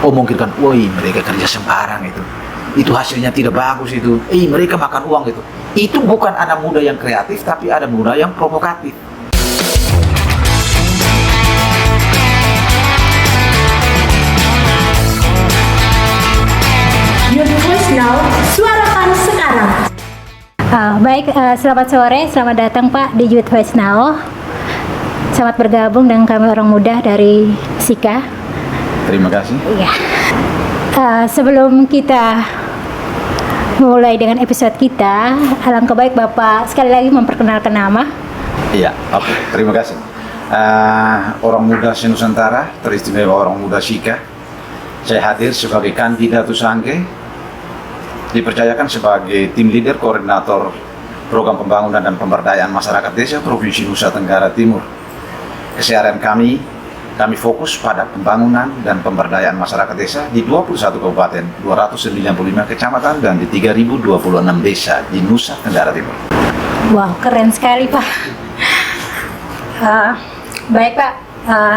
Oh mungkin kan, woi mereka kerja sembarang itu hasilnya tidak bagus itu. Mereka makan uang itu. Itu bukan anak muda yang kreatif, tapi anak muda yang provokatif. Your voice now, suarakan sekarang. Selamat sore, selamat datang Pak di Youth Voice Now. Selamat bergabung dengan kami orang muda dari Sika. Terima kasih. Iya. Sebelum kita mulai dengan episode kita, alangkah baik Bapak sekali lagi memperkenalkan nama. Iya, oke. Terima kasih. Orang muda Nusantara, teristimewa orang muda Sika. Saya hadir sebagai kandidatus Angke, dipercayakan sebagai tim leader koordinator program pembangunan dan pemberdayaan masyarakat desa Provinsi Nusa Tenggara Timur. Keseharian kami fokus pada pembangunan dan pemberdayaan masyarakat desa di 21 kabupaten, 295 kecamatan dan di 3026 desa di Nusa Tenggara Timur. Wow, keren sekali Pak. Baik Pak,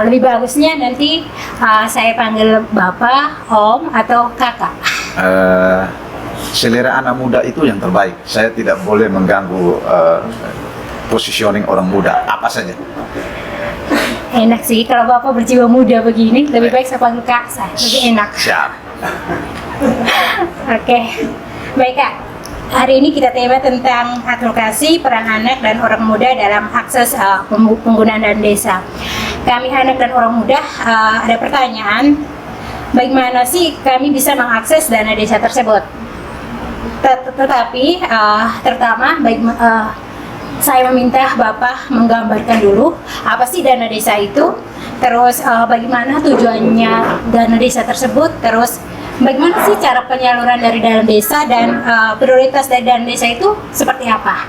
lebih bagusnya nanti saya panggil Bapak, Om, atau Kakak. Selera anak muda itu yang terbaik. Saya tidak boleh mengganggu positioning orang muda, apa saja. Enak sih, kalau Bapak berjiwa muda begini, lebih baik saya panggil Kak, lebih enak. Siap. Oke, baik Kak. Hari ini kita tema tentang advokasi peran anak dan orang muda dalam akses penggunaan dana desa. Kami anak dan orang muda ada pertanyaan, bagaimana sih kami bisa mengakses dana desa tersebut? Tetapi pertama, saya meminta Bapak menggambarkan dulu apa sih dana desa itu, terus bagaimana tujuannya dana desa tersebut, terus bagaimana sih cara penyaluran dari dana desa dan prioritas dari dana desa itu seperti apa?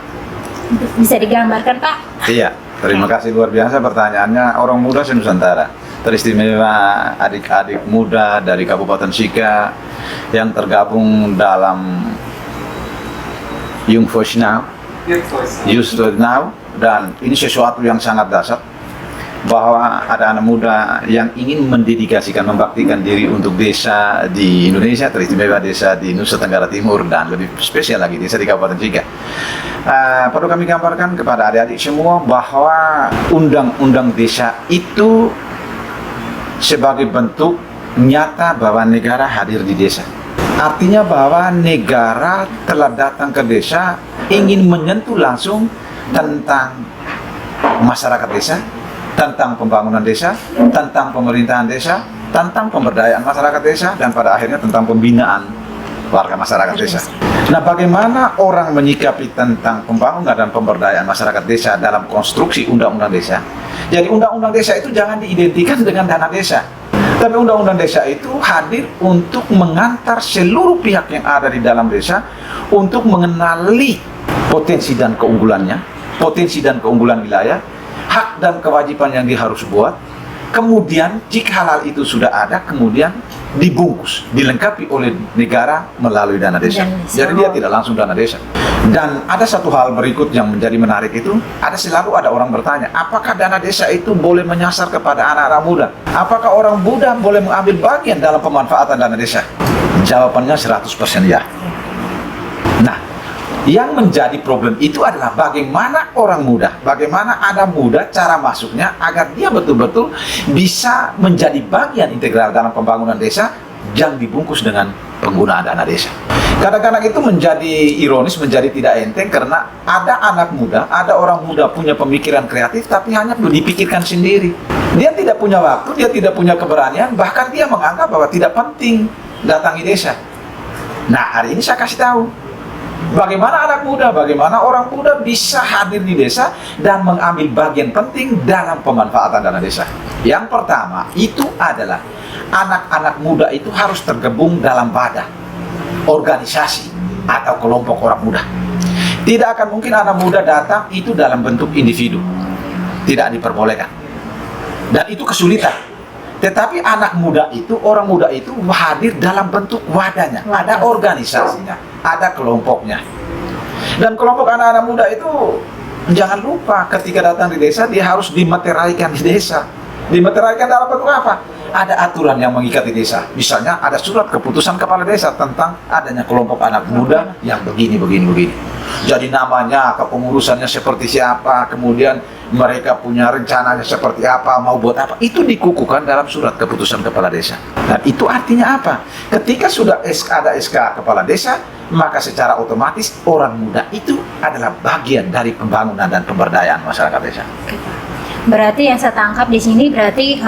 Bisa digambarkan Pak? Iya, terima kasih luar biasa pertanyaannya. Orang muda Nusantara, teristimewa adik-adik muda dari Kabupaten Sika yang tergabung dalam Young Voice Now, Youth Voice Now, dan ini sesuatu yang sangat dasar bahwa ada anak muda yang ingin mendedikasikan, membaktikan diri untuk desa di Indonesia, teristimewa desa di Nusa Tenggara Timur dan lebih spesial lagi desa di Kabupaten Sika. Perlu kami gambarkan kepada adik-adik semua bahwa undang-undang desa itu sebagai bentuk nyata bahwa negara hadir di desa. Artinya bahwa negara telah datang ke desa ingin menyentuh langsung tentang masyarakat desa, tentang pembangunan desa, tentang pemerintahan desa, tentang pemberdayaan masyarakat desa, dan pada akhirnya tentang pembinaan warga masyarakat desa. Nah, bagaimana orang menyikapi tentang pembangunan dan pemberdayaan masyarakat desa dalam konstruksi undang-undang desa? Jadi undang-undang desa itu jangan diidentikan dengan dana desa. Tapi undang-undang desa itu hadir untuk mengantar seluruh pihak yang ada di dalam desa untuk mengenali potensi dan keunggulannya, potensi dan keunggulan wilayah, hak dan kewajiban yang dia harus buat. Kemudian jika halal itu sudah ada, kemudian dibungkus, dilengkapi oleh negara melalui dana desa. Jadi dia tidak langsung dana desa. Dan ada satu hal berikut yang menjadi menarik itu, selalu ada orang bertanya, apakah dana desa itu boleh menyasar kepada anak-anak muda? Apakah orang muda boleh mengambil bagian dalam pemanfaatan dana desa? Jawabannya 100% ya. Nah, yang menjadi problem itu adalah bagaimana orang muda, bagaimana anak muda cara masuknya agar dia betul-betul bisa menjadi bagian integral dalam pembangunan desa yang dibungkus dengan penggunaan dana desa. Kadang-kadang itu menjadi ironis, menjadi tidak enteng karena ada anak muda, ada orang muda punya pemikiran kreatif tapi hanya dipikirkan sendiri. Dia tidak punya waktu, dia tidak punya keberanian, bahkan dia menganggap bahwa tidak penting datangi desa. Nah, hari ini saya kasih tahu bagaimana anak muda, bagaimana orang muda bisa hadir di desa dan mengambil bagian penting dalam pemanfaatan dana desa. Yang pertama itu adalah anak-anak muda itu harus tergabung dalam wadah, organisasi atau kelompok orang muda. Tidak akan mungkin anak muda datang itu dalam bentuk individu, tidak diperbolehkan, dan itu kesulitan. Tetapi anak muda itu, orang muda itu hadir dalam bentuk wadahnya, ada organisasinya, ada kelompoknya. Dan kelompok anak-anak muda itu jangan lupa ketika datang di desa dia harus dimateraikan di desa. Dimateraikan dalam bentuk apa? ada aturan yang mengikati desa. Misalnya ada surat keputusan kepala desa tentang adanya kelompok anak muda yang begini. Jadi namanya, kepengurusannya seperti siapa, kemudian mereka punya rencananya seperti apa, mau buat apa, itu dikukuhkan dalam surat keputusan kepala desa. Dan itu artinya apa? Ketika sudah ada SK kepala desa, maka secara otomatis orang muda itu adalah bagian dari pembangunan dan pemberdayaan masyarakat desa. Berarti yang saya tangkap di sini berarti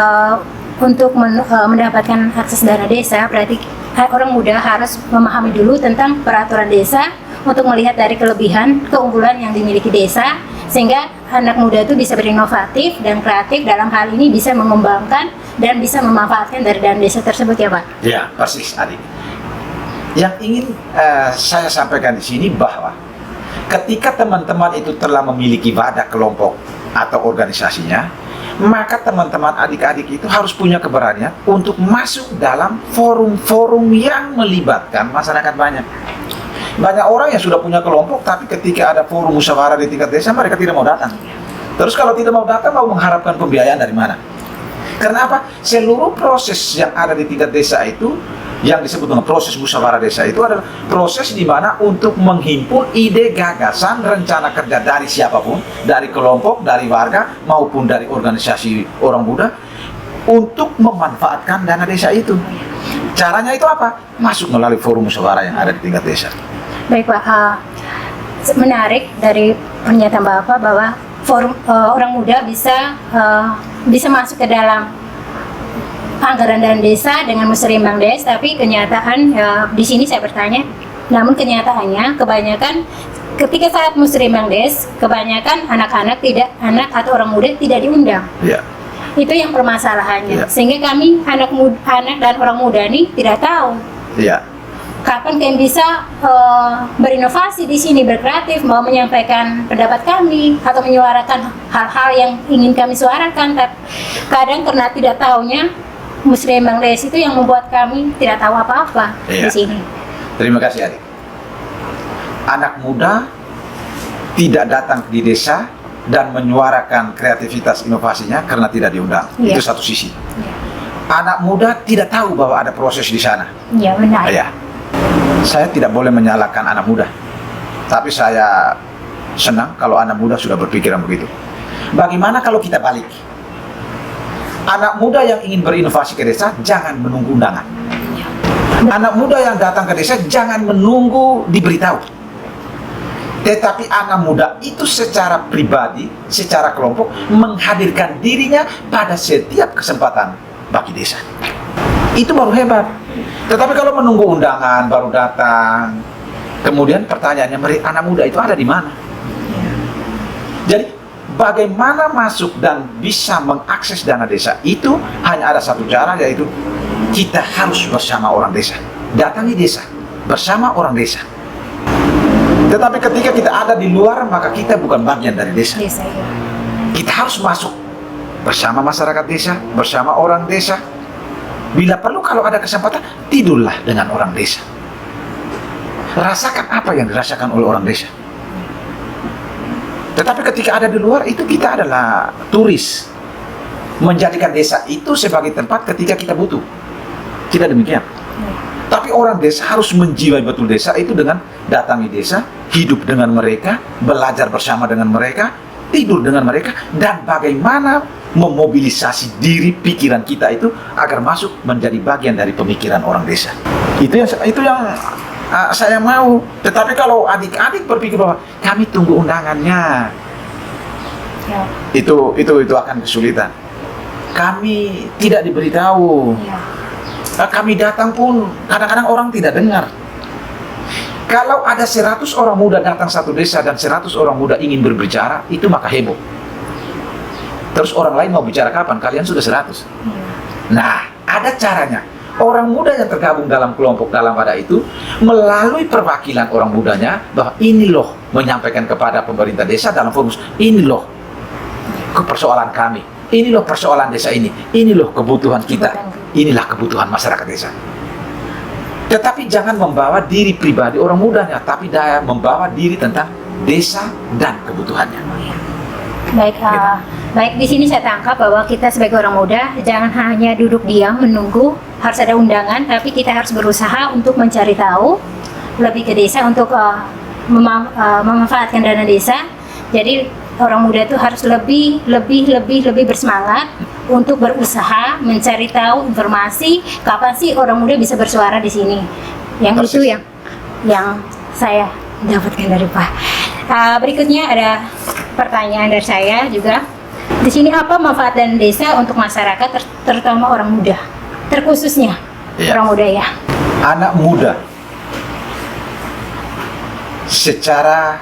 untuk mendapatkan akses dana desa berarti orang muda harus memahami dulu tentang peraturan desa untuk melihat dari kelebihan, keunggulan yang dimiliki desa sehingga anak muda itu bisa berinovatif dan kreatif dalam hal ini bisa mengembangkan dan bisa memanfaatkan dari dana desa tersebut ya Pak? Ya, persis Adik. Yang ingin saya sampaikan di sini bahwa ketika teman-teman itu telah memiliki wadah kelompok atau organisasinya, maka teman-teman adik-adik itu harus punya keberanian untuk masuk dalam forum-forum yang melibatkan masyarakat banyak. Banyak orang yang sudah punya kelompok, tapi ketika ada forum musyawarah di tingkat desa, mereka tidak mau datang. Terus kalau tidak mau datang, mau mengharapkan pembiayaan dari mana? Karena apa? Seluruh proses yang ada di tingkat desa itu, yang disebut dengan proses musyawarah desa itu adalah proses di mana untuk menghimpun ide, gagasan, rencana kerja dari siapapun, dari kelompok, dari warga, maupun dari organisasi orang muda untuk memanfaatkan dana desa itu. Caranya itu apa? Masuk melalui forum musyawarah yang ada di tingkat desa. Baik Pak, menarik dari pernyataan Bapak bahwa forum orang muda bisa masuk ke dalam anggaran dana desa dengan musrembang des, tapi kenyataan di sini saya bertanya, namun kenyataannya kebanyakan ketika saat musrembang des, kebanyakan anak atau orang muda tidak diundang. Ya. Itu yang permasalahannya, Ya. sehingga kami anak dan orang muda ini tidak tahu. Ya. Kapan kalian bisa berinovasi di sini, berkreatif, mau menyampaikan pendapat kami atau menyuarakan hal-hal yang ingin kami suarakan. Tapi kadang karena tidak tahunya musrembang des itu yang membuat kami tidak tahu apa-apa di sini. Terima kasih Adik. Anak muda tidak datang di desa dan menyuarakan kreativitas inovasinya karena tidak diundang. Itu satu sisi. Anak muda tidak tahu bahwa ada proses di sana. Iya benar. Ya. Saya tidak boleh menyalahkan anak muda, tapi saya senang kalau anak muda sudah berpikiran begitu. Bagaimana kalau kita balik? Anak muda yang ingin berinovasi ke desa jangan menunggu undangan. Anak muda yang datang ke desa jangan menunggu diberitahu. Tetapi anak muda itu secara pribadi, secara kelompok menghadirkan dirinya pada setiap kesempatan bagi desa. Itu baru hebat. Tetapi kalau menunggu undangan baru datang, kemudian pertanyaannya, anak muda itu ada di mana? Jadi bagaimana masuk dan bisa mengakses dana desa itu hanya ada satu cara, yaitu kita harus bersama orang desa. Datangi desa bersama orang desa. Tetapi ketika kita ada di luar, maka kita bukan bagian dari desa. Kita harus masuk bersama masyarakat desa, bersama orang desa. Bila perlu kalau ada kesempatan, tidurlah dengan orang desa. Rasakan apa yang dirasakan oleh orang desa. Tetapi ketika ada di luar, itu kita adalah turis. Menjadikan desa itu sebagai tempat ketika kita butuh. Tidak demikian. Tapi orang desa harus menjiwai betul desa itu dengan datangi desa, hidup dengan mereka, belajar bersama dengan mereka, tidur dengan mereka, dan bagaimana memobilisasi diri pikiran kita itu agar masuk menjadi bagian dari pemikiran orang desa. Itu yang saya mau. Tetapi kalau adik-adik berpikir bahwa kami tunggu undangannya, itu akan kesulitan. Kami tidak diberitahu. Kami datang pun kadang-kadang orang tidak dengar. Kalau ada 100 orang muda datang satu desa dan 100 orang muda ingin berbicara, itu maka heboh. Terus orang lain mau bicara kapan? Kalian sudah 100. Nah, ada caranya. Orang muda yang tergabung dalam kelompok dalam wadah itu melalui perwakilan orang mudanya bahwa ini loh menyampaikan kepada pemerintah desa dalam forum, ini loh persoalan kami, ini loh persoalan desa ini loh kebutuhan kita, inilah kebutuhan masyarakat desa. Tetapi jangan membawa diri pribadi orang mudanya, tapi membawa diri tentang desa dan kebutuhannya. Baik, baik di sini saya tangkap bahwa kita sebagai orang muda jangan hanya duduk diam menunggu harus ada undangan, tapi kita harus berusaha untuk mencari tahu lebih ke desa untuk memanfaatkan dana desa. Jadi orang muda itu harus lebih bersemangat untuk berusaha mencari tahu informasi kapan sih orang muda bisa bersuara di sini. Yang itu yang saya dapatkan dari Pak. Berikutnya ada pertanyaan dari saya juga. Di sini apa manfaat dana desa untuk masyarakat, terutama orang muda, terkhususnya orang muda ya? Anak muda secara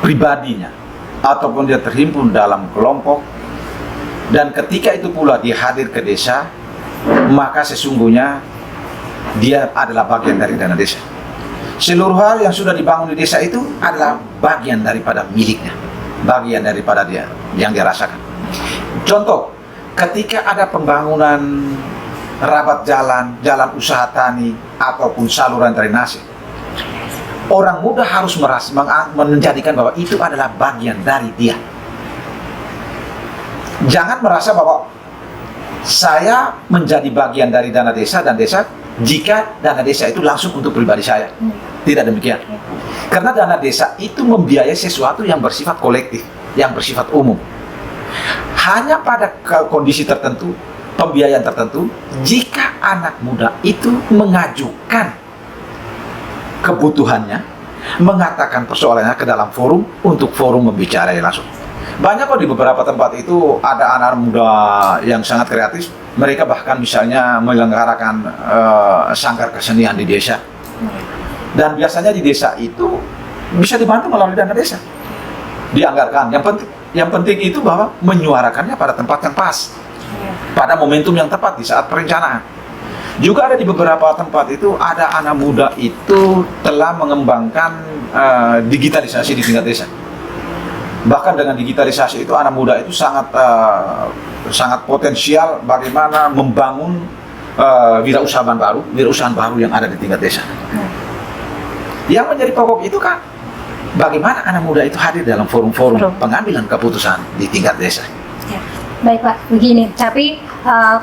pribadinya ataupun dia terhimpun dalam kelompok, dan ketika itu pula dia hadir ke desa, maka sesungguhnya dia adalah bagian dari dana desa. Seluruh hal yang sudah dibangun di desa itu adalah bagian daripada miliknya, bagian daripada dia yang dia rasakan. Contoh, ketika ada pembangunan rabat jalan, jalan usaha tani ataupun saluran drainase, orang muda harus menjadikan bahwa itu adalah bagian dari dia. Jangan merasa bahwa saya menjadi bagian dari dana desa dan desa jika dana desa itu langsung untuk pribadi saya. Tidak demikian. Karena dana desa itu membiayai sesuatu yang bersifat kolektif, yang bersifat umum. Hanya pada kondisi tertentu, pembiayaan tertentu, jika anak muda itu mengajukan kebutuhannya, mengatakan persoalannya ke dalam forum untuk forum membicaranya langsung. Banyak kok di beberapa tempat itu ada anak muda yang sangat kreatif. Mereka bahkan misalnya menyelenggarakan sanggar kesenian di desa. Dan biasanya di desa itu bisa dibantu melalui dana desa. Dianggarkan. Yang penting itu bahwa menyuarakannya pada tempat yang pas, pada momentum yang tepat di saat perencanaan. Juga ada di beberapa tempat itu ada anak muda itu telah mengembangkan digitalisasi di tingkat desa. Bahkan dengan digitalisasi itu anak muda itu sangat potensial bagaimana membangun wirausahaan baru yang ada di tingkat desa. Yang menjadi pokok itu kan bagaimana anak muda itu hadir dalam forum-forum pengambilan keputusan di tingkat desa. Ya. Baik Pak, begini, tapi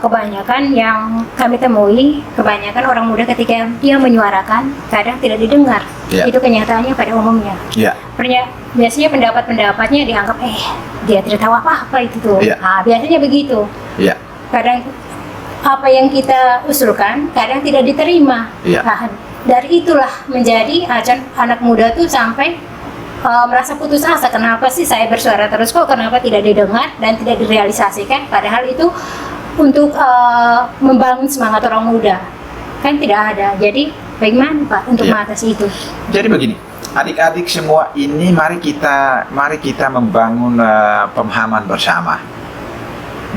kebanyakan yang kami temui, kebanyakan orang muda ketika dia menyuarakan kadang tidak didengar. Ya. Itu kenyataannya pada umumnya. Ya. Biasanya pendapat-pendapatnya dianggap dia tidak tahu apa-apa itu tuh. Ya. Biasanya begitu. Ya. Kadang apa yang kita usulkan kadang tidak diterima. Ya. Dari itulah menjadi anak muda tuh sampai merasa putus asa. Kenapa sih saya bersuara terus kok kenapa tidak didengar dan tidak direalisasikan? Padahal itu untuk membangun semangat orang muda kan tidak ada. Jadi bagaimana Pak untuk mengatasi itu? Jadi begini, adik-adik semua ini mari kita membangun pemahaman bersama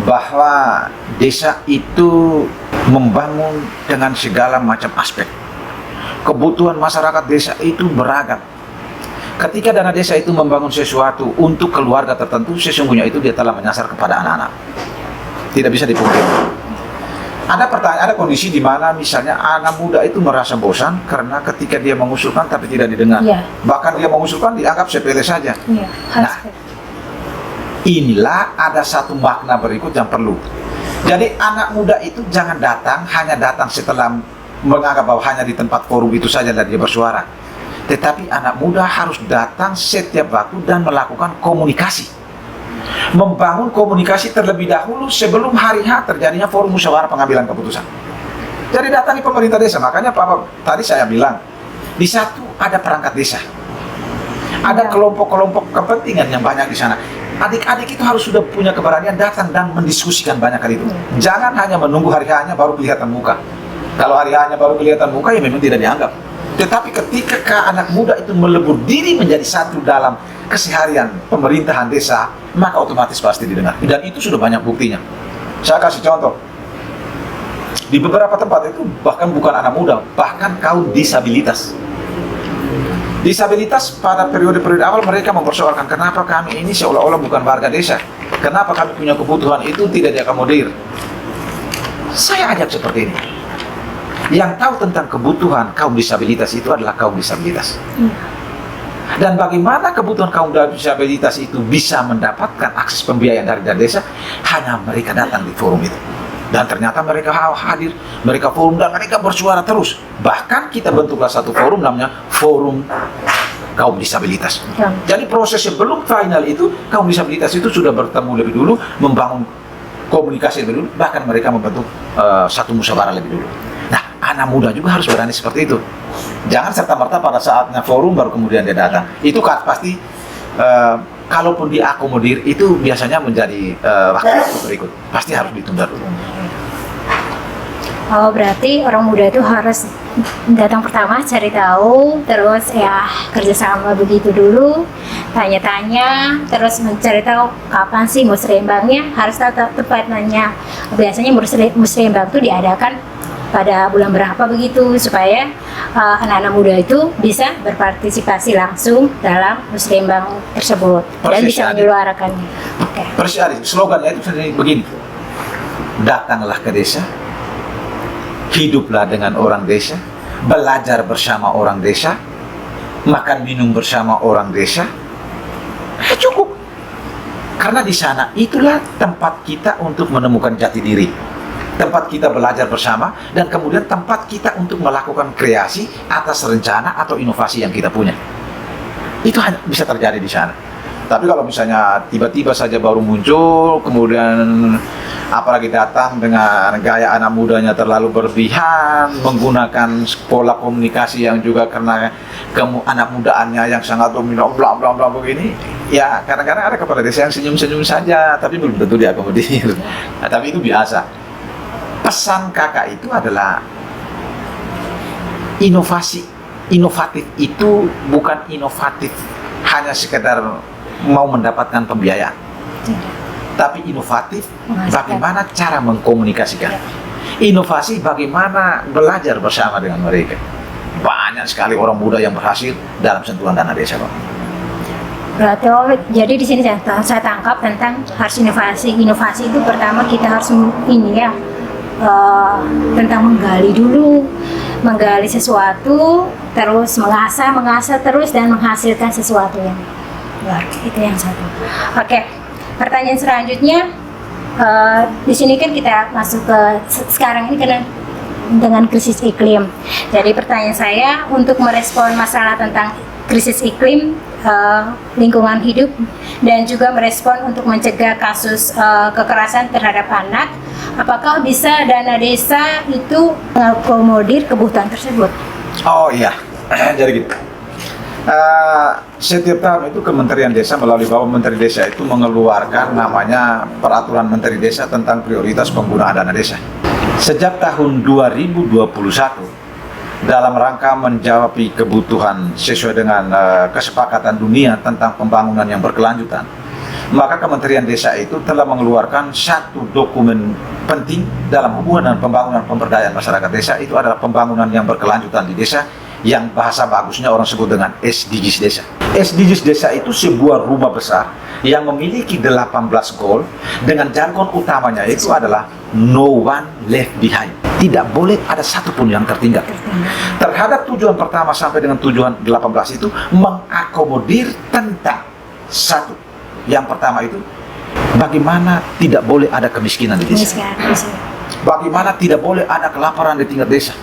bahwa desa itu membangun dengan segala macam aspek. Kebutuhan masyarakat desa itu beragam. Ketika dana desa itu membangun sesuatu untuk keluarga tertentu, sesungguhnya itu dia telah menyasar kepada anak-anak. Tidak bisa dipungkiri. Ada kondisi di mana misalnya anak muda itu merasa bosan karena ketika dia mengusulkan tapi tidak didengar. Ya. Bahkan dia mengusulkan dianggap sepele saja. Ya, nah, inilah ada satu makna berikut yang perlu. Jadi anak muda itu jangan hanya datang setelah menganggap bahwa hanya di tempat forum itu saja dan dia bersuara. Tetapi anak muda harus datang setiap waktu dan melakukan komunikasi. Membangun komunikasi terlebih dahulu sebelum hari H terjadinya forum musyawarah pengambilan keputusan. Jadi datangi pemerintah desa. Makanya Pak tadi saya bilang, di satu ada perangkat desa. Ada kelompok-kelompok kepentingan yang banyak di sana. Adik-adik itu harus sudah punya keberanian datang dan mendiskusikan banyak kali itu. Jangan hanya menunggu hari H-nya baru kelihatan muka. Kalau hari H-nya baru kelihatan muka ya memang tidak dianggap. Tetapi ketika anak muda itu melebur diri menjadi satu dalam keseharian pemerintahan desa, maka otomatis pasti didengar. Dan itu sudah banyak buktinya. Saya kasih contoh. Di beberapa tempat itu bahkan bukan anak muda, bahkan kaum disabilitas. Disabilitas pada periode-periode awal mereka mempersoalkan kenapa kami ini seolah-olah bukan warga desa. Kenapa kami punya kebutuhan itu tidak diakomodir. Saya ajak seperti ini. Yang tahu tentang kebutuhan kaum disabilitas itu adalah kaum disabilitas. Dan bagaimana kebutuhan kaum disabilitas itu bisa mendapatkan akses pembiayaan dari dana desa, hanya mereka datang di forum itu. Dan ternyata mereka hadir, mereka forum, dan mereka bersuara terus. Bahkan kita bentuklah satu forum namanya Forum Kaum Disabilitas. Ya. Jadi proses sebelum final itu, kaum disabilitas itu sudah bertemu lebih dulu, membangun komunikasi lebih dulu, bahkan mereka membentuk satu musyawarah lebih dulu. Nah, anak muda juga harus berani seperti itu. Jangan serta-merta pada saatnya forum baru kemudian dia datang. Itu kan pasti, kalaupun diakomodir, itu biasanya menjadi waktu berikut. Pasti harus ditunda dulu. Oh, berarti orang muda itu harus datang pertama cari tahu, terus ya kerjasama begitu dulu, tanya-tanya, terus mencari tahu kapan sih musrembangnya, harus tahu tepatnya. Biasanya musrembang itu diadakan pada bulan berapa begitu, supaya anak-anak muda itu bisa berpartisipasi langsung dalam musrembang tersebut dan Persis, bisa Adi. menyuarakannya. Oke. Persis, Adi, slogannya itu sendiri begini: datanglah ke desa, hiduplah dengan orang desa, belajar bersama orang desa, makan minum bersama orang desa. Cukup. Karena di sana itulah tempat kita untuk menemukan jati diri, tempat kita belajar bersama, dan kemudian tempat kita untuk melakukan kreasi atas rencana atau inovasi yang kita punya. Itu hanya bisa terjadi di sana. Tapi kalau misalnya tiba-tiba saja baru muncul, kemudian apalagi datang dengan gaya anak mudanya terlalu berlebihan, menggunakan pola komunikasi yang juga karena anak mudaannya yang sangat dominan, bla bla bla begini, ya kadang-kadang ada kepala desa yang senyum-senyum saja, tapi belum tentu diakomodir. Nah, tapi itu biasa. Pesan kakak itu adalah inovatif itu bukan inovatif hanya sekedar mau mendapatkan pembiayaan, tapi inovatif bagaimana cara mengkomunikasikan, inovasi bagaimana belajar bersama dengan mereka. Banyak sekali orang muda yang berhasil dalam sentuhan dana desa, Pak. Berarti jadi di sini saya tangkap tentang harus inovasi. Inovasi itu pertama kita harus tentang menggali sesuatu, terus mengasah terus dan menghasilkan sesuatu yang luar. Itu yang satu. Oke, pertanyaan selanjutnya, di sini kan kita masuk ke sekarang ini karena dengan krisis iklim. Jadi pertanyaan saya untuk merespon masalah tentang krisis iklim, lingkungan hidup, dan juga merespon untuk mencegah kasus kekerasan terhadap anak, apakah bisa dana desa itu mengakomodir kebutuhan tersebut? Oh iya, jadi gitu. Setiap tahun itu Kementerian Desa melalui Bapak Menteri Desa itu mengeluarkan namanya Peraturan Menteri Desa tentang prioritas penggunaan dana desa. Sejak tahun 2021, dalam rangka menjawab kebutuhan sesuai dengan kesepakatan dunia tentang pembangunan yang berkelanjutan, maka Kementerian Desa itu telah mengeluarkan satu dokumen penting dalam hubungan dengan pembangunan pemberdayaan masyarakat desa. Itu adalah pembangunan yang berkelanjutan di desa, yang bahasa bagusnya orang sebut dengan SDGs Desa. SDGs Desa itu sebuah rumah besar yang memiliki 18 goal, dengan jargon utamanya itu adalah no one left behind. Tidak boleh ada satupun yang tertinggal. Terhadap tujuan pertama sampai dengan tujuan 18 itu mengakomodir tentang satu. Yang pertama itu bagaimana tidak boleh ada kemiskinan di desa. Bagaimana tidak boleh ada kelaparan di tingkat desa.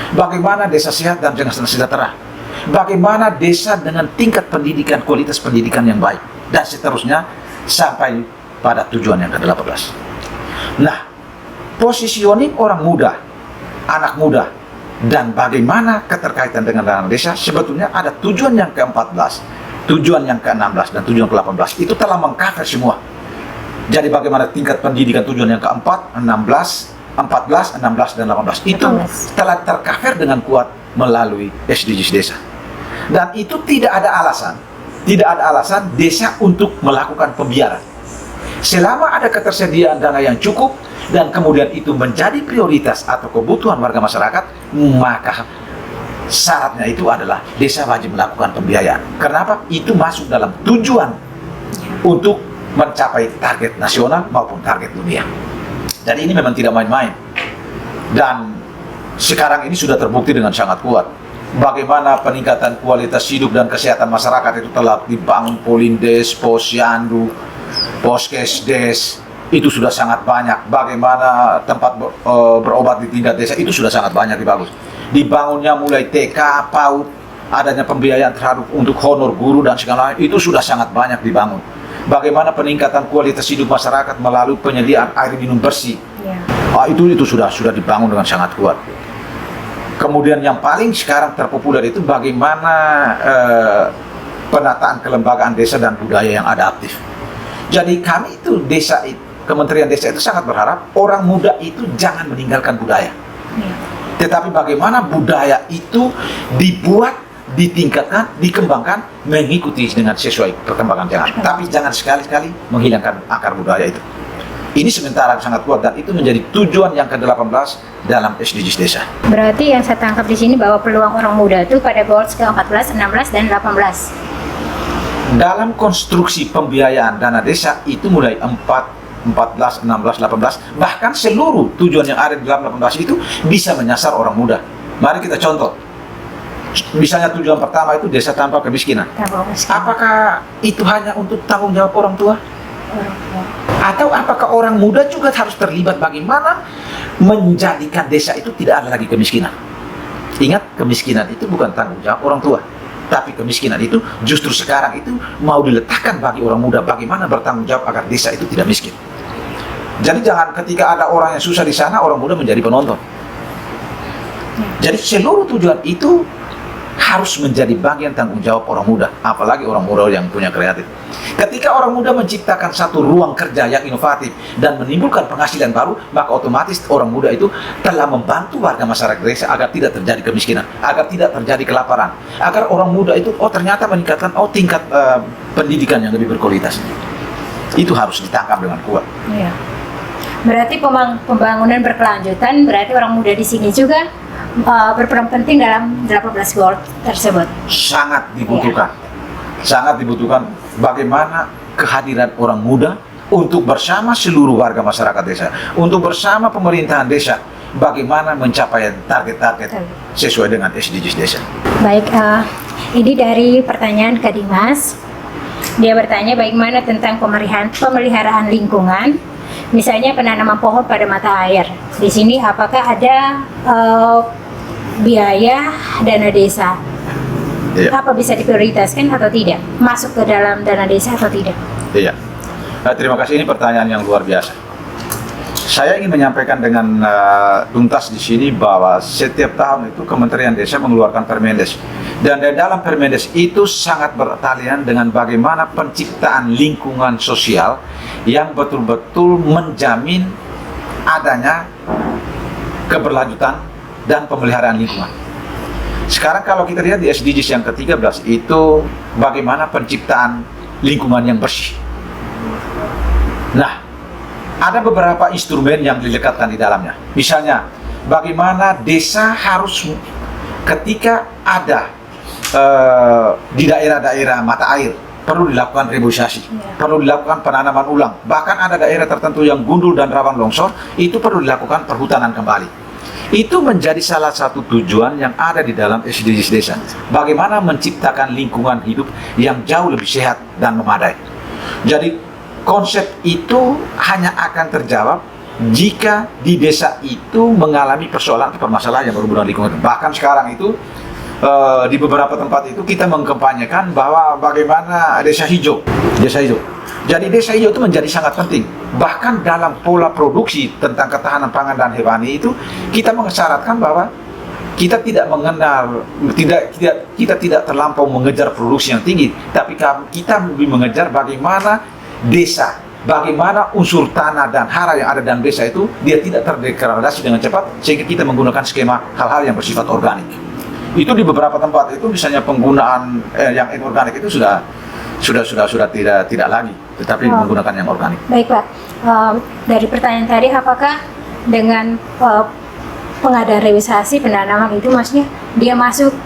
Bagaimana desa sehat dan jangan sejahtera. Bagaimana desa dengan tingkat pendidikan, kualitas pendidikan yang baik, dan seterusnya sampai pada tujuan yang ke-18. Nah, positioning orang muda, anak muda, dan bagaimana keterkaitan dengan dana desa, sebetulnya ada tujuan yang ke-14, tujuan yang ke-16, dan tujuan ke-18. Itu telah mengcover semua. Jadi bagaimana tingkat pendidikan tujuan yang ke-4, 16, 14, 16, dan 18 itu telah tercover dengan kuat melalui SDGs Desa. Dan itu tidak ada alasan desa untuk melakukan pembiaran. Selama ada ketersediaan dana yang cukup dan kemudian itu menjadi prioritas atau kebutuhan warga masyarakat, maka syaratnya itu adalah desa wajib melakukan pembiayaan. Kenapa? Itu masuk dalam tujuan untuk mencapai target nasional maupun target dunia. Dan ini memang tidak main-main. Dan sekarang ini sudah terbukti dengan sangat kuat. bagaimana peningkatan kualitas hidup dan kesehatan masyarakat itu telah dibangun Polindes, Posyandu, Poskesdes, itu sudah sangat banyak. Bagaimana tempat berobat di tingkat desa itu sudah sangat banyak dibangun. Dibangunnya mulai TK, PAUD, adanya pembiayaan terhadap untuk honor guru dan segala itu sudah sangat banyak dibangun. Bagaimana peningkatan kualitas hidup masyarakat melalui penyediaan air minum bersih, itu sudah dibangun dengan sangat kuat. Kemudian yang paling sekarang terpopuler itu bagaimana penataan kelembagaan desa dan budaya yang adaptif. Jadi kami itu Kementerian Desa itu sangat berharap orang muda itu jangan meninggalkan budaya. Tetapi bagaimana budaya itu dibuat, ditingkatkan, dikembangkan, mengikuti dengan sesuai perkembangan zaman. Tapi jangan sekali-kali menghilangkan akar budaya itu. Ini sementara sangat kuat dan itu menjadi tujuan yang ke-18 dalam SDGs Desa. Berarti yang saya tangkap di sini bahwa peluang orang muda itu pada goals ke-14, 16, dan 18. Dalam konstruksi pembiayaan dana desa itu mulai 14, 16, 18, bahkan seluruh tujuan yang ada di dalam 18 itu bisa menyasar orang muda. Mari kita contoh. Misalnya tujuan pertama itu desa tanpa kemiskinan. Apakah itu hanya untuk tanggung jawab orang tua? Atau apakah orang muda juga harus terlibat bagaimana menjadikan desa itu tidak ada lagi kemiskinan? Ingat, kemiskinan itu bukan tanggung jawab orang tua. Tapi kemiskinan itu justru sekarang itu mau diletakkan bagi orang muda bagaimana bertanggung jawab agar desa itu tidak miskin. Jadi jangan ketika ada orang yang susah di sana, orang muda menjadi penonton. Jadi seluruh tujuan itu harus menjadi bagian tanggung jawab orang muda, apalagi orang muda yang punya kreatif. Ketika orang muda menciptakan satu ruang kerja yang inovatif dan menimbulkan penghasilan baru, maka otomatis orang muda itu telah membantu warga masyarakat desa agar tidak terjadi kemiskinan, agar tidak terjadi kelaparan, agar orang muda itu ternyata meningkatkan tingkat pendidikan yang lebih berkualitas. Itu harus ditangkap dengan kuat. Iya. Berarti pembangunan berkelanjutan, berarti orang muda di sini juga berperan penting dalam 18 goal tersebut. Sangat dibutuhkan. Sangat dibutuhkan bagaimana kehadiran orang muda untuk bersama seluruh warga masyarakat desa, untuk bersama pemerintahan desa, bagaimana mencapai target-target sesuai dengan SDGs desa. Baik, ini dari pertanyaan ke Dimas. Dia bertanya bagaimana tentang pemeliharaan lingkungan, misalnya penanaman pohon pada mata air. Di sini apakah ada biaya dana desa? Iya. Apa bisa diprioritaskan atau tidak? Masuk ke dalam dana desa atau tidak? Iya. Terima kasih, ini pertanyaan yang luar biasa. Saya ingin menyampaikan dengan tuntas di sini bahwa setiap tahun itu Kementerian Desa mengeluarkan Permendes. Dan di dalam Permendes itu sangat bertalian dengan bagaimana penciptaan lingkungan sosial yang betul-betul menjamin adanya keberlanjutan dan pemeliharaan lingkungan. Sekarang kalau kita lihat di SDGs yang ke-13 itu bagaimana penciptaan lingkungan yang bersih. Nah, ada beberapa instrumen yang dilekatkan di dalamnya. Misalnya, bagaimana desa harus ketika ada di daerah-daerah mata air perlu dilakukan reboisasi, perlu dilakukan penanaman ulang. Bahkan ada daerah tertentu yang gundul dan rawan longsor, itu perlu dilakukan perhutanan kembali. Itu menjadi salah satu tujuan yang ada di dalam SDGs desa. Bagaimana menciptakan lingkungan hidup yang jauh lebih sehat dan memadai. Jadi konsep itu hanya akan terjawab jika di desa itu mengalami persoalan atau permasalahan yang berhubungan dengan lingkungan. Bahkan sekarang itu di beberapa tempat itu kita mengkampanyekan bahwa bagaimana desa hijau. Desa hijau. Jadi desa hijau itu menjadi sangat penting. Bahkan dalam pola produksi tentang ketahanan pangan dan hewani itu kita mengesyaratkan bahwa kita tidak mengenal, kita tidak terlampau mengejar produksi yang tinggi, tapi kita lebih mengejar bagaimana desa, bagaimana unsur tanah dan hara yang ada dalam desa itu dia tidak terdegradasi dengan cepat, sehingga kita menggunakan skema hal-hal yang bersifat organik. Itu di beberapa tempat itu misalnya penggunaan yang inorganik itu sudah tidak lagi, tetapi menggunakan yang organik. Baik Pak, dari pertanyaan tadi apakah dengan pengadaan realisasi penanaman itu maksudnya dia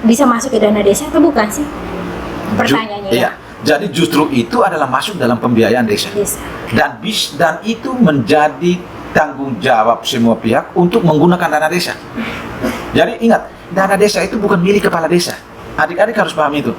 bisa masuk ke dana desa atau bukan sih? Pertanyaannya. Iya. Jadi justru itu adalah masuk dalam pembiayaan desa. Dan itu menjadi tanggung jawab semua pihak untuk menggunakan dana desa. Jadi ingat, dana desa itu bukan milik kepala desa. Adik-adik harus paham itu.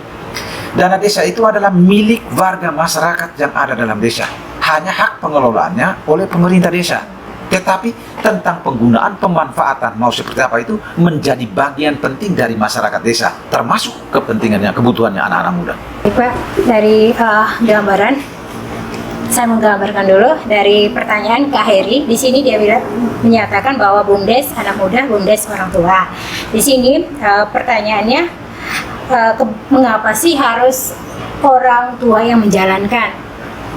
Dana desa itu adalah milik warga masyarakat yang ada dalam desa. Hanya hak pengelolaannya oleh pemerintah desa. Tetapi tentang penggunaan, pemanfaatan, mau seperti apa itu menjadi bagian penting dari masyarakat desa, termasuk kepentingannya, kebutuhannya anak-anak muda. Pak, dari gambaran, saya menggambarkan dulu dari pertanyaan Kak Heri. Di sini dia menyatakan bahwa BUMDes anak muda, BUMDes orang tua. Di sini pertanyaannya, mengapa sih harus orang tua yang menjalankan?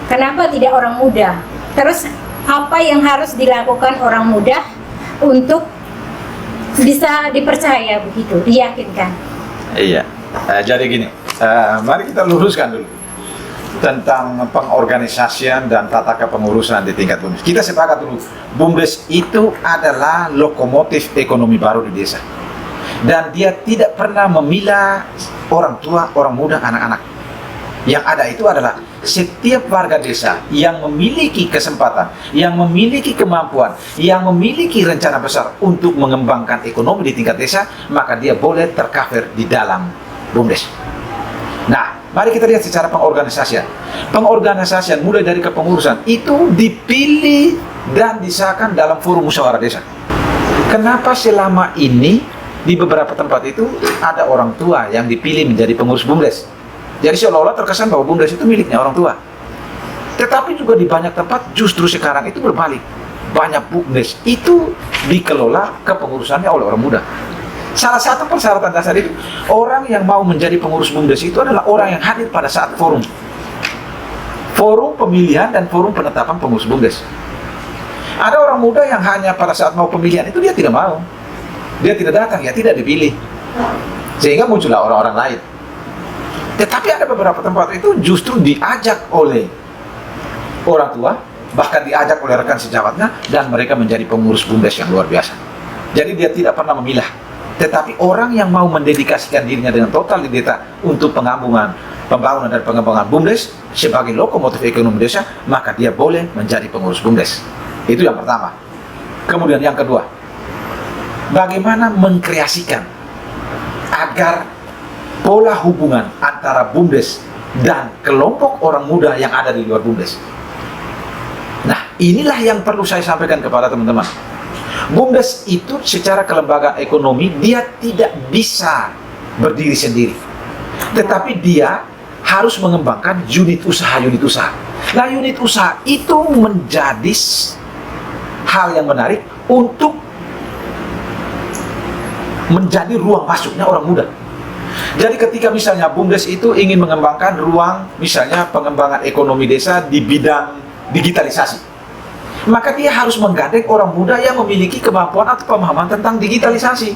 Kenapa tidak orang muda? Terus apa yang harus dilakukan orang muda untuk bisa dipercaya begitu, diyakinkan? Iya, jadi gini, mari kita luruskan dulu tentang pengorganisasian dan tata kepengurusan di tingkat BUMDes. Kita sepakat dulu, BUMDes itu adalah lokomotif ekonomi baru di desa. Dan dia tidak pernah memilah orang tua, orang muda, anak-anak. Yang ada itu adalah setiap warga desa yang memiliki kesempatan, yang memiliki kemampuan, yang memiliki rencana besar untuk mengembangkan ekonomi di tingkat desa, maka dia boleh tercover di dalam BUMDes. Nah, mari kita lihat secara pengorganisasian. Pengorganisasian mulai dari kepengurusan itu dipilih dan disahkan dalam forum musyawarah desa. Kenapa selama ini di beberapa tempat itu ada orang tua yang dipilih menjadi pengurus BUMDes? Jadi seolah-olah terkesan bahwa BUMDes itu miliknya orang tua. Tetapi juga di banyak tempat justru sekarang itu berbalik. Banyak BUMDes itu dikelola kepengurusannya oleh orang muda. Salah satu persyaratan dasar itu, orang yang mau menjadi pengurus BUMDes itu adalah orang yang hadir pada saat forum pemilihan dan forum penetapan pengurus BUMDes. Ada orang muda yang hanya pada saat mau pemilihan itu dia tidak mau, dia tidak datang, ya tidak dipilih, sehingga muncullah orang-orang lain. Tetapi ada beberapa tempat itu justru diajak oleh orang tua, bahkan diajak oleh rekan sejawatnya, dan mereka menjadi pengurus BUMDes yang luar biasa. Jadi dia tidak pernah memilah. Tetapi orang yang mau mendedikasikan dirinya dengan total di desa untuk pembangunan dan pengembangan BUMDes sebagai lokomotif ekonomi desa, maka dia boleh menjadi pengurus BUMDes. Itu yang pertama. Kemudian yang kedua, bagaimana mengkreasikan agar pola hubungan antara BUMDes dan kelompok orang muda yang ada di luar BUMDes. Nah, inilah yang perlu saya sampaikan kepada teman-teman. BUMDes itu secara kelembagaan ekonomi dia tidak bisa berdiri sendiri, tetapi dia harus mengembangkan unit usaha. Nah, unit usaha itu menjadi hal yang menarik untuk menjadi ruang masuknya orang muda. Jadi ketika misalnya BUMDes itu ingin mengembangkan ruang, misalnya pengembangan ekonomi desa di bidang digitalisasi, maka dia harus menggandeng orang muda yang memiliki kemampuan atau pemahaman tentang digitalisasi.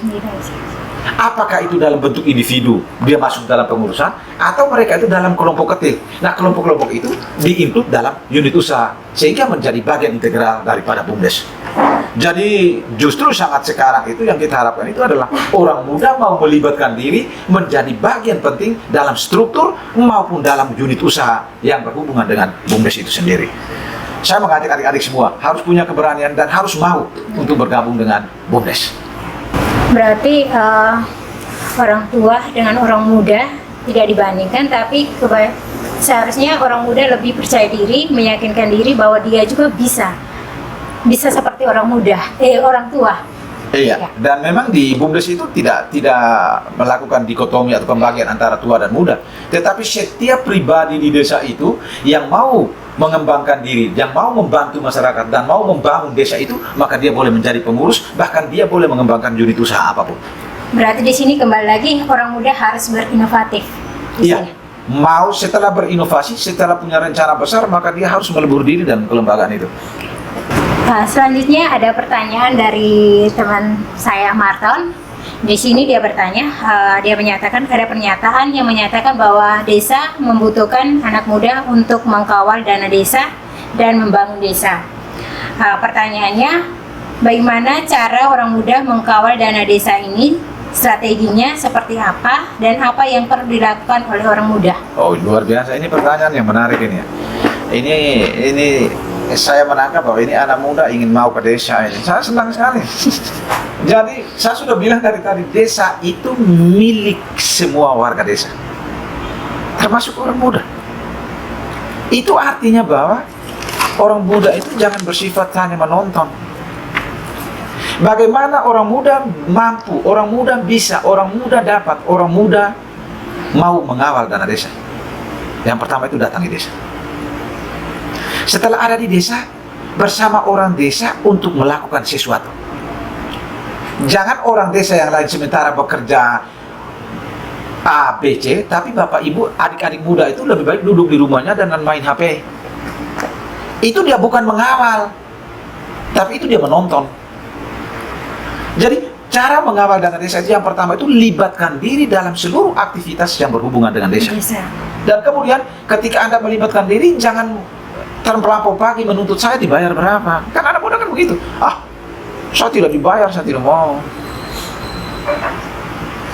Apakah itu dalam bentuk individu, dia masuk dalam pengurusan, atau mereka itu dalam kelompok kecil. Nah, kelompok-kelompok itu di-include dalam unit usaha, sehingga menjadi bagian integral daripada BUMDes. Jadi justru sangat sekarang itu yang kita harapkan itu adalah orang muda mau melibatkan diri menjadi bagian penting dalam struktur maupun dalam unit usaha yang berhubungan dengan BUMDes itu sendiri. Saya mengajak adik-adik semua harus punya keberanian dan harus mau untuk bergabung dengan BUMDes. Berarti orang tua dengan orang muda tidak dibandingkan, tapi seharusnya orang muda lebih percaya diri, meyakinkan diri bahwa dia juga bisa seperti orang tua. Iya, dan memang di BUMDes itu tidak melakukan dikotomi atau pembagian antara tua dan muda, tetapi setiap pribadi di desa itu yang mau mengembangkan diri, yang mau membantu masyarakat dan mau membangun desa itu, maka dia boleh menjadi pengurus, bahkan dia boleh mengembangkan unit usaha apapun. Berarti di sini kembali lagi orang muda harus berinovatif. Iya, mau setelah berinovasi, setelah punya rencana besar, maka dia harus melebur diri dalam kelembagaan itu. Nah, selanjutnya ada pertanyaan dari teman saya Marton. Di sini dia bertanya, dia menyatakan ada pernyataan yang menyatakan bahwa desa membutuhkan anak muda untuk mengkawal dana desa dan membangun desa. Pertanyaannya, bagaimana cara orang muda mengkawal dana desa ini? Strateginya seperti apa dan apa yang perlu dilakukan oleh orang muda? Oh, luar biasa, ini pertanyaan yang menarik ini ya. Ini saya menangkap bahwa ini anak muda ingin mau ke desa ini. Saya senang sekali. Jadi saya sudah bilang dari tadi, desa itu milik semua warga desa, termasuk orang muda. Itu artinya bahwa orang muda itu jangan bersifat hanya menonton. Bagaimana orang muda mampu, orang muda bisa, orang muda dapat, orang muda mau mengawal dana desa. Yang pertama itu datangi desa. Setelah ada di desa, bersama orang desa untuk melakukan sesuatu. Jangan orang desa yang lain sementara bekerja A, B, C, tapi bapak ibu, adik-adik muda itu lebih baik duduk di rumahnya dan main HP. Itu dia bukan mengawal, tapi itu dia menonton. Jadi cara mengawal dana desa itu yang pertama itu libatkan diri dalam seluruh aktivitas yang berhubungan dengan desa. Dan kemudian ketika Anda melibatkan diri, jangan terlampau pagi menuntut saya dibayar berapa. Kan anak muda kan begitu. Saya tidak dibayar, saya tidak mau.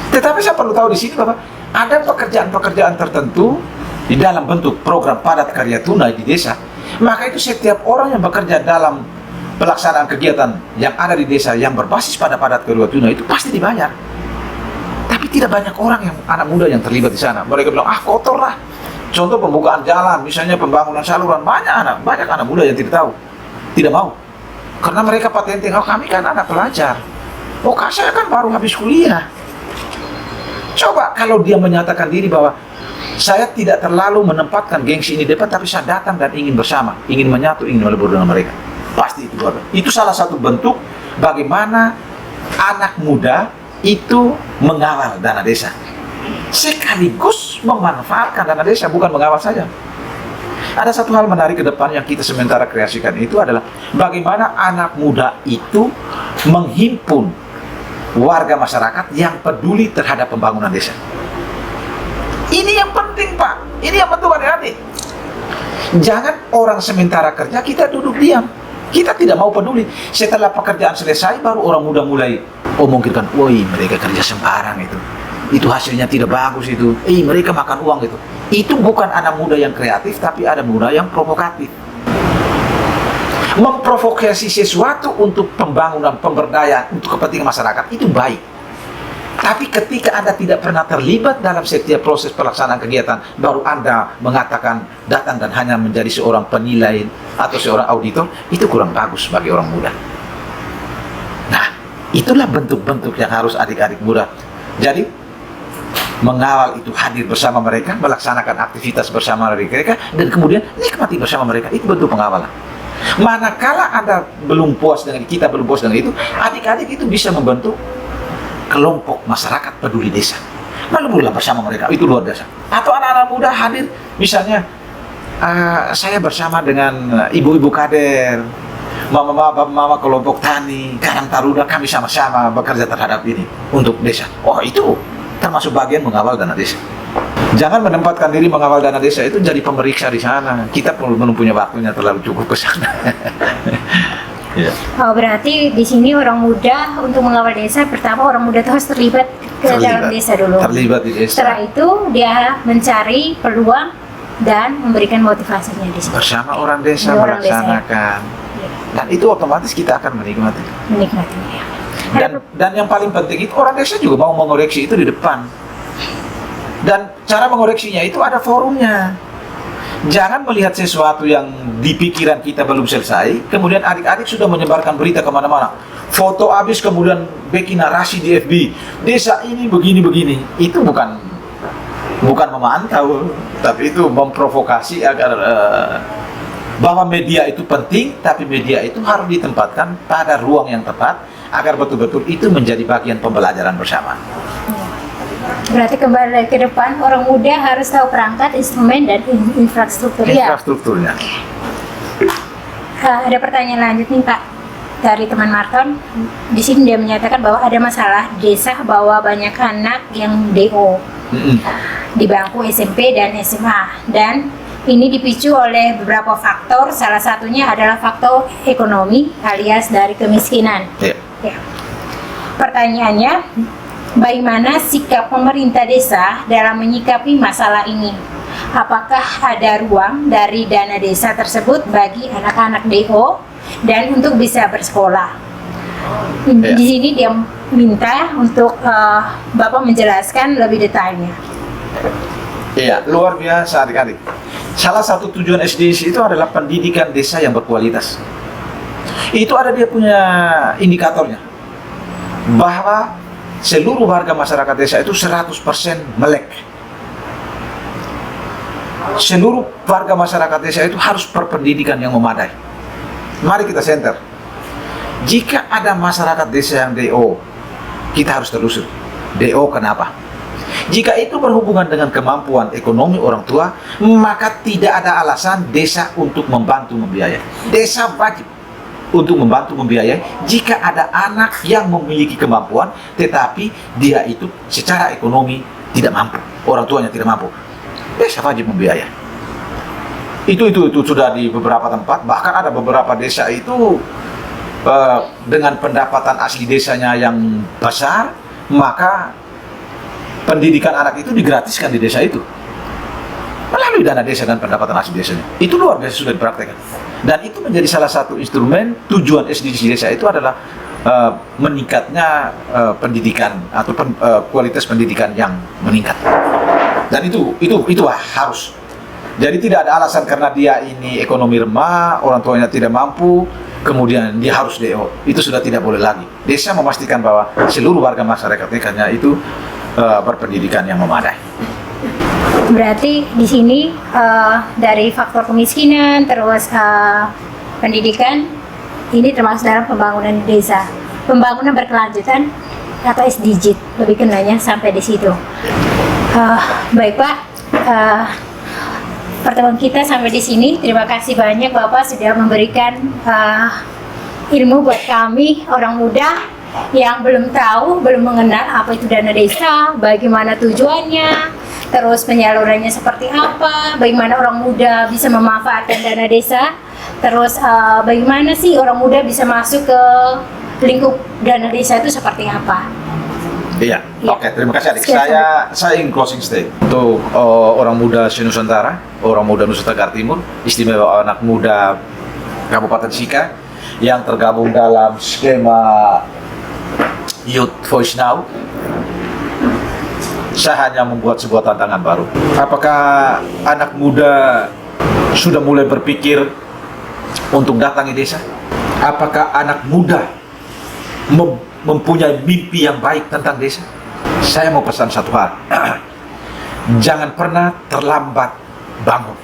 Tetapi saya perlu tahu di sini bahwa ada pekerjaan-pekerjaan tertentu di dalam bentuk program padat karya tunai di desa. Maka itu setiap orang yang bekerja dalam pelaksanaan kegiatan yang ada di desa yang berbasis pada padat karya tunai itu pasti dibayar. Tapi tidak banyak orang yang anak muda yang terlibat di sana. Mereka bilang, kotor lah. Contoh pembukaan jalan, misalnya pembangunan saluran, banyak anak muda yang tidak tahu, tidak mau. Karena mereka patenting, kami kan anak pelajar. Saya kan baru habis kuliah. Coba kalau dia menyatakan diri bahwa saya tidak terlalu menempatkan gengsi ini di depan, tapi saya datang dan ingin bersama, ingin menyatu, ingin melebur dengan mereka. Pasti itu luar biasa. Itu salah satu bentuk bagaimana anak muda itu mengawal dana desa. Sekaligus memanfaatkan dana desa, bukan mengawal saja. Ada satu hal menarik ke depan yang kita sementara kreasikan itu adalah bagaimana anak muda itu menghimpun warga masyarakat yang peduli terhadap pembangunan desa. Ini yang penting, Pak. Ini yang penting, adik-adik. Jangan orang sementara kerja, kita duduk diam. Kita tidak mau peduli. Setelah pekerjaan selesai, baru orang muda mulai omongkan, woi mereka kerja sembarang itu hasilnya tidak bagus itu. Mereka makan uang itu. Itu bukan anak muda yang kreatif, tapi anak muda yang provokatif. Memprovokasi sesuatu untuk pembangunan, pemberdayaan, untuk kepentingan masyarakat, itu baik. Tapi ketika Anda tidak pernah terlibat dalam setiap proses pelaksanaan kegiatan, baru Anda mengatakan datang dan hanya menjadi seorang penilai atau seorang auditor, itu kurang bagus bagi orang muda. Nah, itulah bentuk-bentuk yang harus adik-adik muda. Jadi, mengawal itu hadir bersama mereka, melaksanakan aktivitas bersama mereka, dan kemudian nikmati bersama mereka. Itu bentuk pengawalan. Manakala Anda belum puas dengan itu, adik-adik itu bisa membentuk kelompok masyarakat peduli desa. Meleburlah bersama mereka, itu luar biasa. Atau anak-anak muda hadir, misalnya saya bersama dengan ibu-ibu kader, mama kelompok tani, Karang Taruna, kami sama-sama bekerja terhadap ini untuk desa. Itu termasuk bagian mengawal dana desa. Jangan menempatkan diri mengawal dana desa itu jadi pemeriksa di sana. Kita belum punya waktunya terlalu cukup ke sana. Ya. Berarti di sini orang muda untuk mengawal desa, pertama orang muda itu harus terlibat dalam desa dulu. Terlibat di desa. Setelah itu dia mencari peluang dan memberikan motivasinya di sini. Bersama orang desa melaksanakan. Dan itu otomatis kita akan menikmati. Menikmatinya. Dan yang paling penting itu orang desa juga mau mengoreksi itu di depan. Dan cara mengoreksinya itu ada forumnya. Jangan melihat sesuatu yang di pikiran kita belum selesai, kemudian adik-adik sudah menyebarkan berita kemana-mana. Foto habis kemudian bikin narasi di FB. Desa ini begini-begini. Itu bukan memantau, tapi itu memprovokasi agar bahwa media itu penting, tapi media itu harus ditempatkan pada ruang yang tepat agar betul-betul itu menjadi bagian pembelajaran bersama. Berarti kembali ke depan, orang muda harus tahu perangkat, instrumen, dan infrastrukturnya. Ada pertanyaan lanjut nih Pak dari teman Marton. Di sini dia menyatakan bahwa ada masalah desa bahwa banyak anak yang DO di bangku SMP dan SMA, dan ini dipicu oleh beberapa faktor. Salah satunya adalah faktor ekonomi alias dari kemiskinan. Ya. Pertanyaannya, bagaimana sikap pemerintah desa dalam menyikapi masalah ini? Apakah ada ruang dari dana desa tersebut bagi anak-anak DO dan untuk bisa bersekolah? Di sini dia minta untuk Bapak menjelaskan lebih detailnya. Iya, luar biasa adik-adik. Salah satu tujuan SDGs itu adalah pendidikan desa yang berkualitas. Itu ada dia punya indikatornya. Bahwa seluruh warga masyarakat desa itu 100% melek. Seluruh warga masyarakat desa itu harus berpendidikan yang memadai. Mari kita center. Jika ada masyarakat desa yang DO, kita harus telusuri. DO kenapa? Jika itu berhubungan dengan kemampuan ekonomi orang tua, maka tidak ada alasan desa untuk membantu membiayai. Desa wajib untuk membantu membiayai jika ada anak yang memiliki kemampuan, tetapi dia itu secara ekonomi tidak mampu, orang tuanya tidak mampu. Desa wajib membiayai. Itu sudah di beberapa tempat, bahkan ada beberapa desa itu dengan pendapatan asli desanya yang besar, maka pendidikan anak itu digratiskan di desa itu melalui dana desa dan pendapatan asli desanya. Itu luar biasa sudah dipraktekkan, dan itu menjadi salah satu instrumen tujuan SDGs desa itu adalah meningkatnya pendidikan atau kualitas pendidikan yang meningkat. Dan itu harus. Jadi tidak ada alasan karena dia ini ekonomi lemah, orang tuanya tidak mampu, kemudian dia harus DO. Itu sudah tidak boleh lagi. Desa memastikan bahwa seluruh warga masyarakatnya itu berpendidikan yang memadai. Berarti di sini dari faktor kemiskinan terus pendidikan ini termasuk dalam pembangunan desa, pembangunan berkelanjutan atau SDG lebih kenanya sampai di situ. Baik Pak, pertemuan kita sampai di sini. Terima kasih banyak Bapak sudah memberikan ilmu buat kami orang muda yang belum tahu, belum mengenal apa itu dana desa, bagaimana tujuannya, terus penyalurannya seperti apa, bagaimana orang muda bisa memanfaatkan dana desa, terus bagaimana sih orang muda bisa masuk ke lingkup dana desa itu seperti apa. Iya, Ya. Oke, terima kasih adik. Saya ingin closing statement untuk orang muda Nusantara, orang muda Nusa Tenggara Timur, istimewa anak muda Kabupaten Sika yang tergabung dalam skema Youth Voice Now. Saya hanya membuat sebuah tantangan baru. Apakah anak muda sudah mulai berpikir untuk datangi desa? Apakah anak muda mempunyai mimpi yang baik tentang desa? Saya mau pesan satu hal. Jangan pernah terlambat bangun.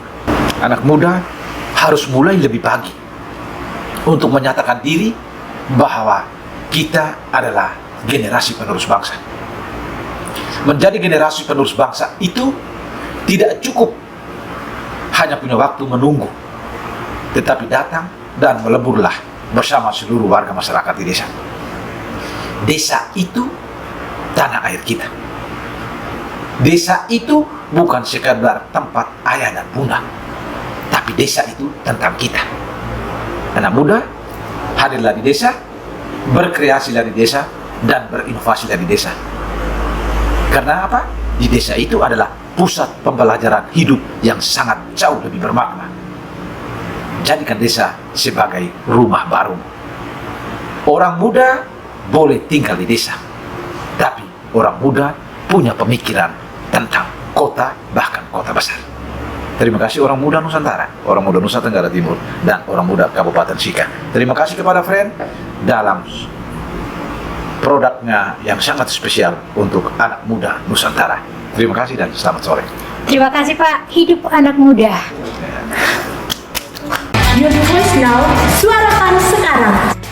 Anak muda harus mulai lebih pagi untuk menyatakan diri bahwa kita adalah generasi penerus bangsa. Menjadi generasi penerus bangsa itu tidak cukup hanya punya waktu menunggu, tetapi datang dan meleburlah bersama seluruh warga masyarakat di desa. Desa itu tanah air kita. Desa itu bukan sekadar tempat ayah dan bunda, tapi desa itu tentang kita. Anak muda, hadirlah di desa, berkreasilah di desa, dan berinovasi dari desa. Karena apa? Di desa itu adalah pusat pembelajaran hidup yang sangat jauh lebih bermakna. Jadikan desa sebagai rumah baru. Orang muda boleh tinggal di desa, tapi orang muda punya pemikiran tentang kota, bahkan kota besar. Terima kasih orang muda Nusantara, orang muda Nusa Tenggara Timur, dan orang muda Kabupaten Sika. Terima kasih kepada Friend dalam produknya yang sangat spesial untuk anak muda Nusantara. Terima kasih dan selamat sore. Terima kasih Pak. Hidup anak muda. Youth Voice Now, suarakan sekarang.